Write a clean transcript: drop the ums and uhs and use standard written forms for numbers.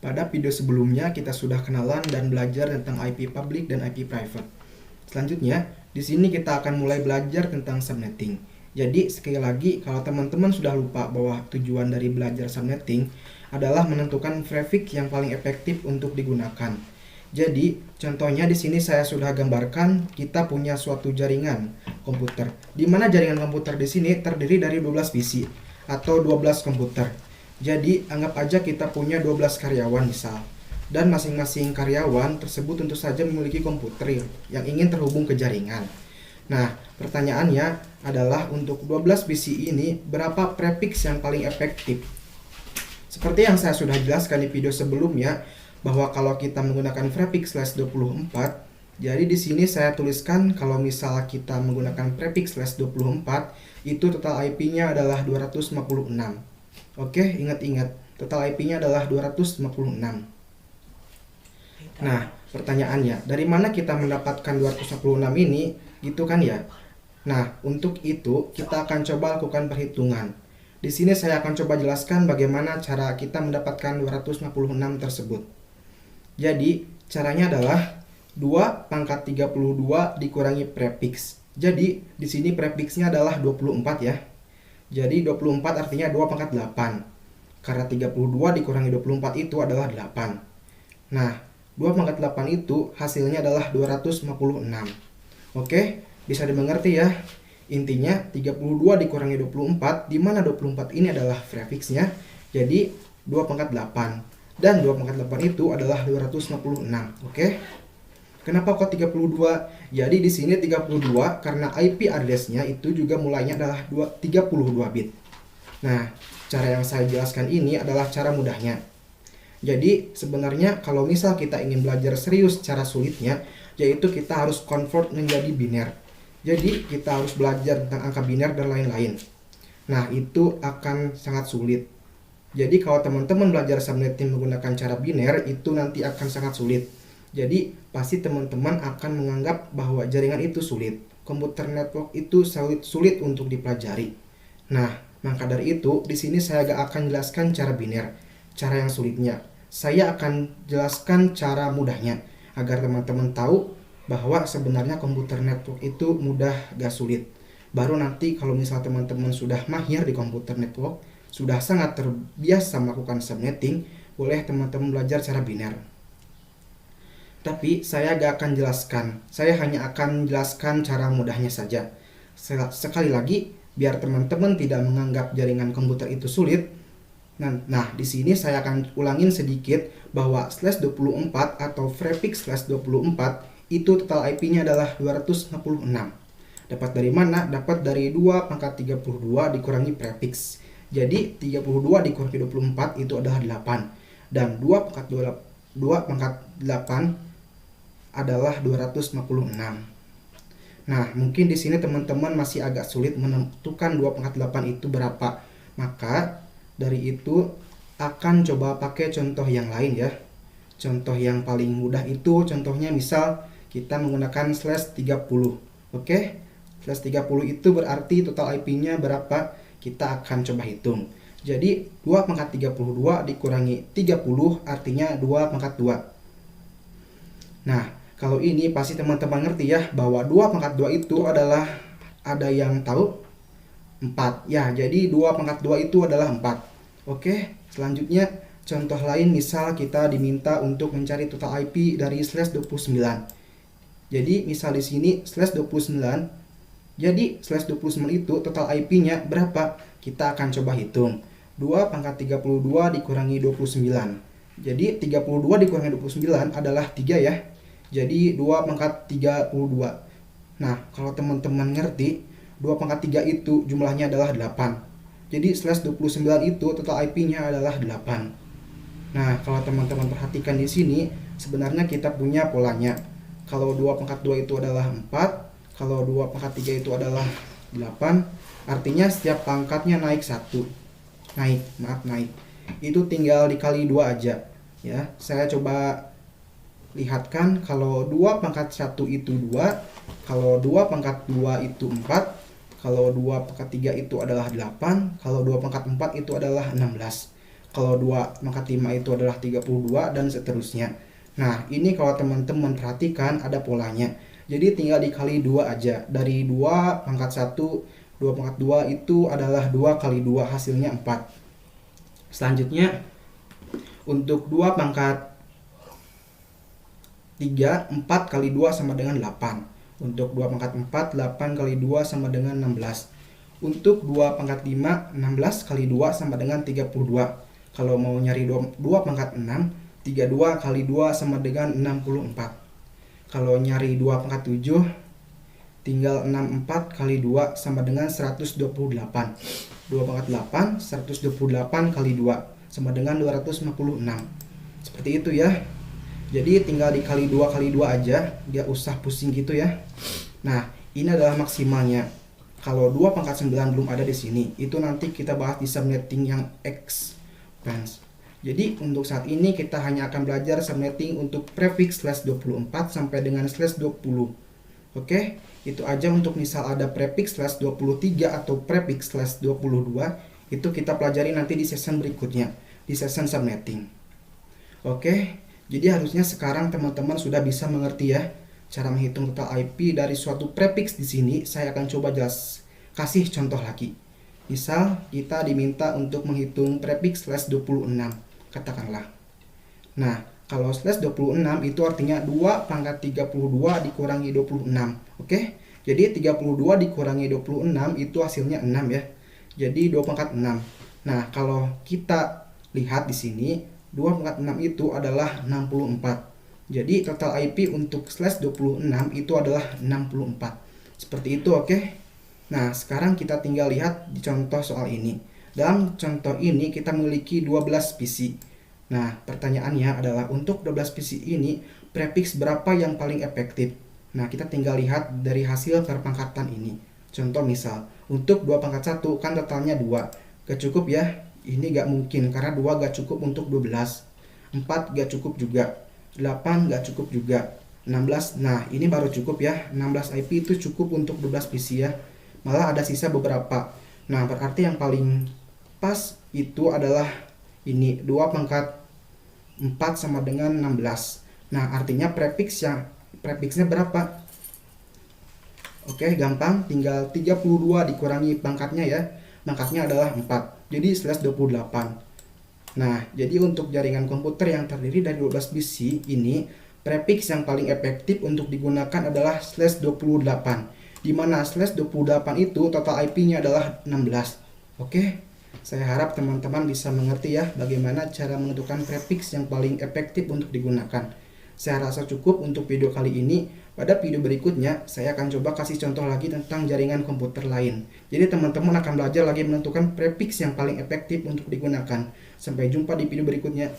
Pada video sebelumnya kita sudah kenalan dan belajar tentang IP public dan IP private. Selanjutnya, di sini kita akan mulai belajar tentang subnetting. Jadi, sekali lagi, kalau teman-teman sudah lupa bahwa tujuan dari belajar subnetting adalah menentukan prefix yang paling efektif untuk digunakan. Jadi, contohnya di sini saya sudah gambarkan kita punya suatu jaringan komputer. Di mana jaringan komputer di sini terdiri dari 12 PC atau 12 komputer. Jadi, anggap aja kita punya 12 karyawan misal. Dan masing-masing karyawan tersebut tentu saja memiliki komputer yang ingin terhubung ke jaringan. Nah, pertanyaannya adalah untuk 12 PC ini berapa prefix yang paling efektif? Seperti yang saya sudah jelaskan di video sebelumnya, bahwa kalau kita menggunakan prefix /24, jadi di sini saya tuliskan kalau misal kita menggunakan prefix /24, itu total IP-nya adalah 256. Oke, ingat-ingat, total IP-nya adalah 256. Nah, pertanyaannya, dari mana kita mendapatkan 256 ini? Gitu kan ya? Nah, untuk itu kita akan coba lakukan perhitungan. Di sini saya akan coba jelaskan bagaimana cara kita mendapatkan 256 tersebut. Jadi, caranya adalah 2 pangkat 32 dikurangi prefix. Jadi, di sini prefixnya adalah 24 ya. Jadi 24 artinya 2 pangkat 8. Karena 32 dikurangi 24 itu adalah 8. Nah, 2 pangkat 8 itu hasilnya adalah 256. Oke, bisa dimengerti ya. Intinya 32 dikurangi 24, di mana 24 ini adalah prefixnya. Jadi 2 pangkat 8. Dan 2 pangkat 8 itu adalah 256. Oke. Kenapa kok 32? Jadi di sini 32 karena IP address-nya itu juga mulainya adalah 32 bit. Nah, cara yang saya jelaskan ini adalah cara mudahnya. Jadi sebenarnya kalau misal kita ingin belajar serius cara sulitnya, yaitu kita harus convert menjadi biner. Jadi kita harus belajar tentang angka biner dan lain-lain. Nah, itu akan sangat sulit. Jadi kalau teman-teman belajar subnetting menggunakan cara biner, itu nanti akan sangat sulit. Jadi, pasti teman-teman akan menganggap bahwa jaringan itu sulit. Komputer network itu sulit untuk dipelajari. Nah, maka dari itu, di sini saya gak akan jelaskan cara biner, cara yang sulitnya. Saya akan jelaskan cara mudahnya, agar teman-teman tahu bahwa sebenarnya komputer network itu mudah gak sulit. Baru nanti kalau misal teman-teman sudah mahir di komputer network, sudah sangat terbiasa melakukan subnetting, boleh teman-teman belajar cara biner. Tapi saya gak akan jelaskan, saya hanya akan jelaskan cara mudahnya saja. Sekali lagi, biar teman-teman tidak menganggap jaringan komputer itu sulit. Nah, di sini saya akan ulangin sedikit bahwa /24 atau prefix /24 itu total IP-nya adalah 256. Dapat dari mana? Dapat dari 2 pangkat 32 dikurangi prefix. Jadi 32 dikurangi 24 itu adalah 8. Dan 2 pangkat 8 adalah 256. Nah, mungkin di sini teman-teman masih agak sulit menentukan 2 pangkat 8 itu berapa. Maka dari itu akan coba pakai contoh yang lain ya. Contoh yang paling mudah itu contohnya misal kita menggunakan /30. Oke? /30 itu berarti total IP-nya berapa? Kita akan coba hitung. Jadi 2 pangkat 32 dikurangi 30 artinya 2 pangkat 2. Nah, kalau ini pasti teman-teman ngerti ya bahwa 2 pangkat 2 itu adalah, ada yang tahu? 4. Ya, jadi 2 pangkat 2 itu adalah 4. Oke, selanjutnya contoh lain misal kita diminta untuk mencari total IP dari /29. Jadi misal di sini /29. Jadi /29 itu total IP-nya berapa? Kita akan coba hitung. 2 pangkat 32 dikurangi 29. Jadi 32 dikurangi 29 adalah 3 ya. Jadi 2 pangkat 32. Nah, kalau teman-teman ngerti, 2 pangkat 3 itu jumlahnya adalah 8. Jadi /29 itu total IP-nya adalah 8. Nah, kalau teman-teman perhatikan di sini, sebenarnya kita punya polanya. Kalau 2 pangkat 2 itu adalah 4, kalau 2 pangkat 3 itu adalah 8, artinya setiap pangkatnya naik 1. Naik. Itu tinggal dikali 2 aja. Ya, saya coba lihatkan kalau 2 pangkat 1 itu 2, kalau 2 pangkat 2 itu 4, kalau 2 pangkat 3 itu adalah 8, kalau 2 pangkat 4 itu adalah 16. Kalau 2 pangkat 5 itu adalah 32 dan seterusnya. Nah, ini kalau teman-teman perhatikan ada polanya. Jadi tinggal dikali 2 aja. Dari 2 pangkat 1, 2 pangkat 2 itu adalah 2 kali 2 hasilnya 4. Selanjutnya untuk 2 pangkat 3, 4 kali 2 sama dengan 8. Untuk 2 pangkat 4, 8 kali 2 sama dengan 16. Untuk 2 pangkat 5, 16 kali 2 sama dengan 32. Kalau mau nyari 2 pangkat 6, 32 kali 2 sama dengan 64. Kalau nyari 2 pangkat 7, tinggal 64 kali 2 sama dengan 128. 2 pangkat 8, 128 kali 2 sama dengan 256. Seperti itu ya. Jadi tinggal dikali 2 kali 2 aja, dia usah pusing gitu ya. Nah, ini adalah maksimalnya. Kalau 2 pangkat 9 belum ada di sini, itu nanti kita bahas di subnetting yang expanse. Jadi untuk saat ini kita hanya akan belajar subnetting untuk prefix slash 24 sampai dengan slash 20. Oke, itu aja untuk misal ada prefix slash 23 atau prefix slash 22, itu kita pelajari nanti di session berikutnya, di session subnetting. Oke, jadi harusnya sekarang teman-teman sudah bisa mengerti ya cara menghitung total IP dari suatu prefix. Di sini saya akan coba kasih contoh lagi. Misal kita diminta untuk menghitung prefix slash 26, katakanlah. Nah, kalau slash 26 itu artinya 2 pangkat 32 dikurangi 26. Oke, jadi 32 dikurangi 26 itu hasilnya 6 ya. Jadi 2 pangkat 6. Nah, kalau kita lihat di sini 2 pangkat 6 itu adalah 64. Jadi total IP untuk slash 26 itu adalah 64. Seperti itu, oke? Nah, sekarang kita tinggal lihat di contoh soal ini. Dalam contoh ini kita memiliki 12 PC. Nah, pertanyaannya adalah untuk 12 PC ini prefix berapa yang paling efektif? Nah, kita tinggal lihat dari hasil perpangkatan ini. Contoh misal, untuk 2 pangkat 1 kan totalnya 2. Gak cukup ya? Ini gak mungkin karena 2 gak cukup untuk 12. 4 gak cukup juga. 8 gak cukup juga. 16, nah ini baru cukup ya. 16 IP itu cukup untuk 12 PC ya. Malah ada sisa beberapa. Nah, berarti yang paling pas itu adalah ini 2 pangkat 4 sama dengan 16. Nah, artinya prefixnya berapa? Oke, gampang, tinggal 32 dikurangi pangkatnya ya. Pangkatnya adalah 4. Jadi slash 28. Nah, jadi untuk jaringan komputer yang terdiri dari 12 bit ini, prefix yang paling efektif untuk digunakan adalah slash 28. Di mana slash 28 itu total IP-nya adalah 16. Oke, saya harap teman-teman bisa mengerti ya bagaimana cara menentukan prefix yang paling efektif untuk digunakan. Saya rasa cukup untuk video kali ini. Pada video berikutnya, saya akan coba kasih contoh lagi tentang jaringan komputer lain. Jadi teman-teman akan belajar lagi menentukan prefix yang paling efektif untuk digunakan. Sampai jumpa di video berikutnya.